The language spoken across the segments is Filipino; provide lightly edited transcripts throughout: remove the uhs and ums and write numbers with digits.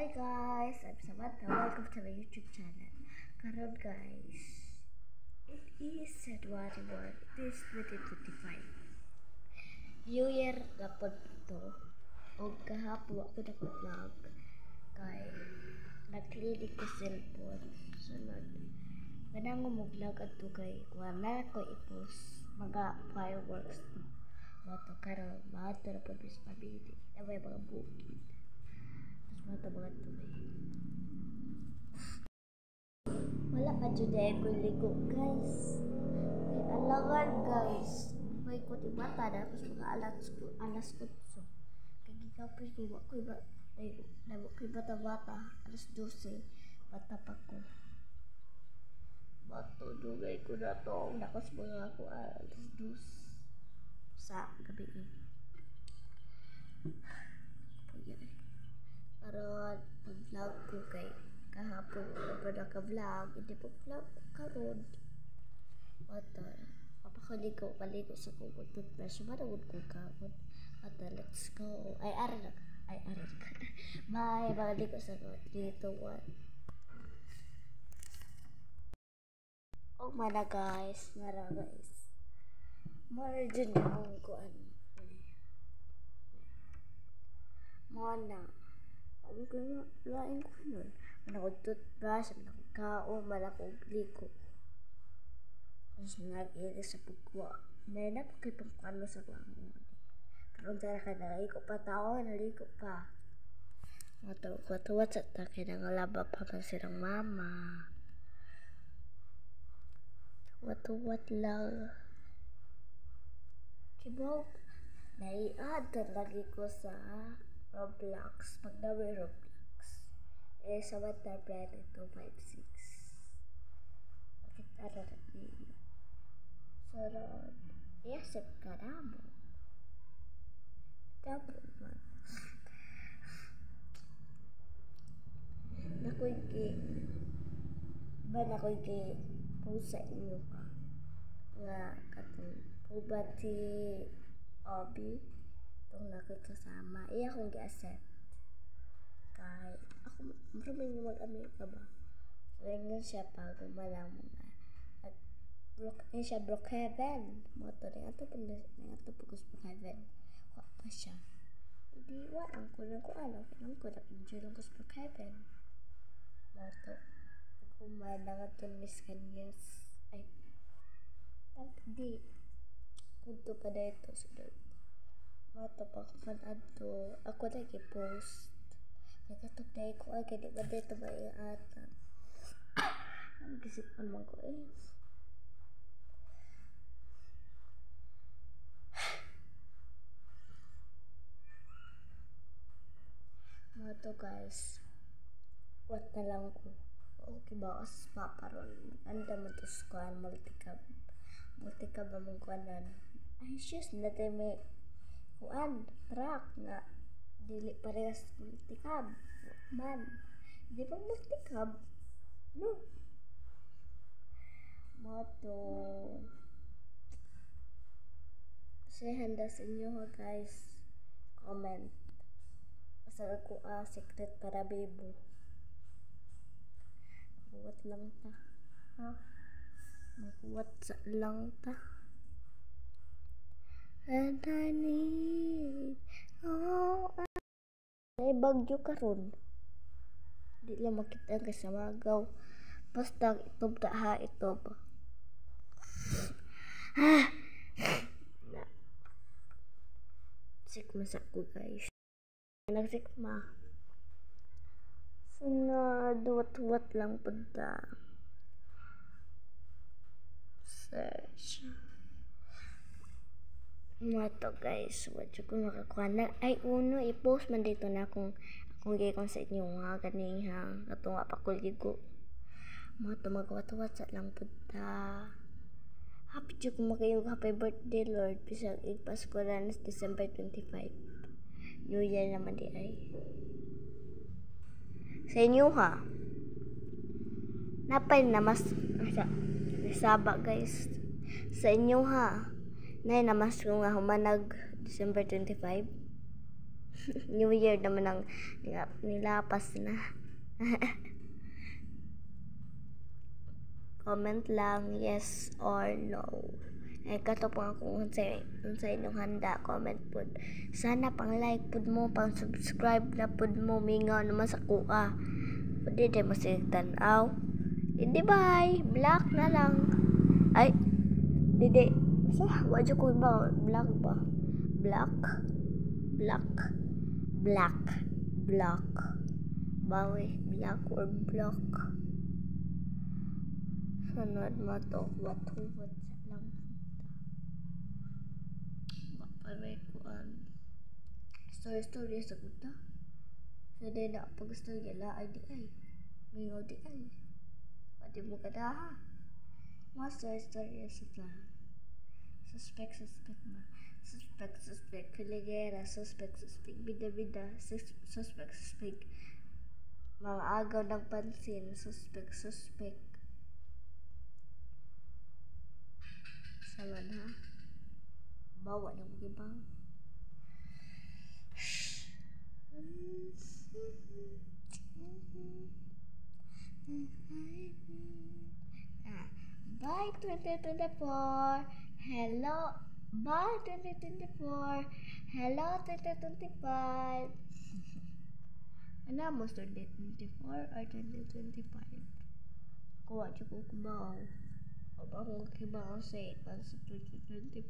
Hi guys, I'm Samantha. Welcome to my YouTube channel. Karon guys, it is January 1, it is 2025. New Year na po ito. O kahapon ako nag-vlog kay nag-clinic ko cellphone. Sunod, ganang mo vlog ato kay wala ko i-post mga fireworks to. Mato karon, mato na po bis pabili. Na may mga bukid. Mata banget tuh wala pa dyan dahil ko ligo guys may alangan guys may ikot ibata na tapos mga alas kutso kagigapos ko ko iba nabo ko bata alas 12 bata pa ko bato dugay ko na to nakos mga ako alas 2 sa gabi karon pag-vlog ko kay kahapon pa naka-vlog hindi po vlog karon bata papakaligo sa kubo toothbrush maragod ko kahapon bata let's go ay aral bye baligo sa ko 3, 2, 1 oh mana guys mara dyan yung kuan mana ang lain ko nun. Manakog toothbrush, manakog kao, manakog liko. Tapos nag-iris sa pagkuha. May napakay pangkano sa kuha mo. Karoon tara ka naliko pa tao, naliko pa. Matuwat sa takay na ngalaba pa man silang mama. Tuwat lang. Kibaw, naiad lagi ko sa Roblox, pag-daway Roblox. Sa Water Planet 256. Bakit ararat niyo? Sarod. I-accept ka na mo. Tapos man. Nakoy post sa inyo pa. Nga katong pubati Obi. Itong nakikasama, iya akong gi-accept. Kaya, ako, maraming mag-Amerika ba? So, yun siya pag umalang mga, at, yun siya Brookhaven. Moto, ito po gusto Brookhaven. Wak pa siya. Hindi, walang ko lang ko alam. Kailang ko nag-enjoy lang ko sa Brookhaven. Moto, umalang ito ni Miss Kanyas. Ay, hindi. Kunto pa na ito, sunod. Mato pagkakan ato ako nag-post nagkatugday ko ay kaya ba dito ba ata ang gisipan mo ko mato guys what na lang ko okay ba as paparon anda mo to squan multicab ba mong kuanan ay just na tayo may kuan truck nga dili parehas multicab man di pa multicab no moto say handa sa inyo ha guys comment basta ako secret para bebo makuwat lang ta ha makuwat sa lang ta. And I need ay bagyo karon di lang makita ka sa magaw basta itob ta ha itob na sikma sa ko guys nagsikma sunod duwat lang punta search to guys, wadyo ko makakuha na. Ay, uno, i-post man dito na akong gayakon sa inyo nga, ganing ha. Ito nga pakuligo. Mga to magwat-wat sa lang punta. Happy dyo kung makayog happy birthday, Lord. Pisang Pasko na December 25. New Year naman di ay. Sa inyo ha. Napay na mas, saba guys. Sa inyo ha. Nay namas ko nga humanag December 25. New Year naman ang nilapas na. Comment lang yes or no. Ay kato po akong unsay inyong handa, comment po. Sana pang like pud mo, pang subscribe na pud mo, mingaw naman sa kuha. Pwede din mo siya tanaw. Hindi bye, black na lang. Ay, didi. Sa wadyo ko ba black ba? Black. Bawi, black or block. Sunod mo to, what sa lang. Mapalay ko story sa kuta. So din na pag story la ay di ay. May di ay. Pati mo kada ha. Mga story sa ta. Suspect ba? Suspect Filigera, suspect bida, suspect mga agaw ng pansin, suspect saman ha, bawa ng ibang bye 2024. Hello, bye 2024. Hello 2025. Ano mo 2024 or 2025? Kuha siya ko kubaw. O ba kung kibaw sa 2025?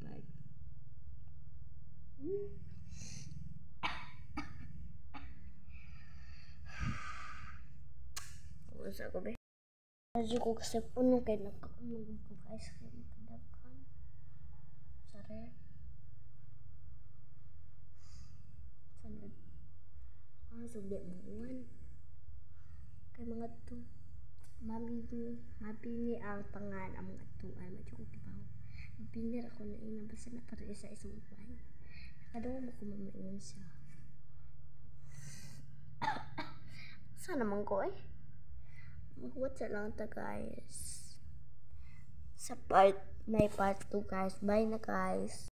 Usa ko ba? Medyo ko kasi puno kay nagkaunog ko ice cream kadaghan. Sare. Sanad. Sugdi mo uwan. Kay mga to. Mabini ang pangan ang mga tuan. Medyo ko kibaw. Mabinir ako na ina. Basta na para isa isang uwan. Nakadawa mo ko mamaingon siya. Sana naman ko eh. What's lang ta guys. Sa part 2 guys. Bye na guys.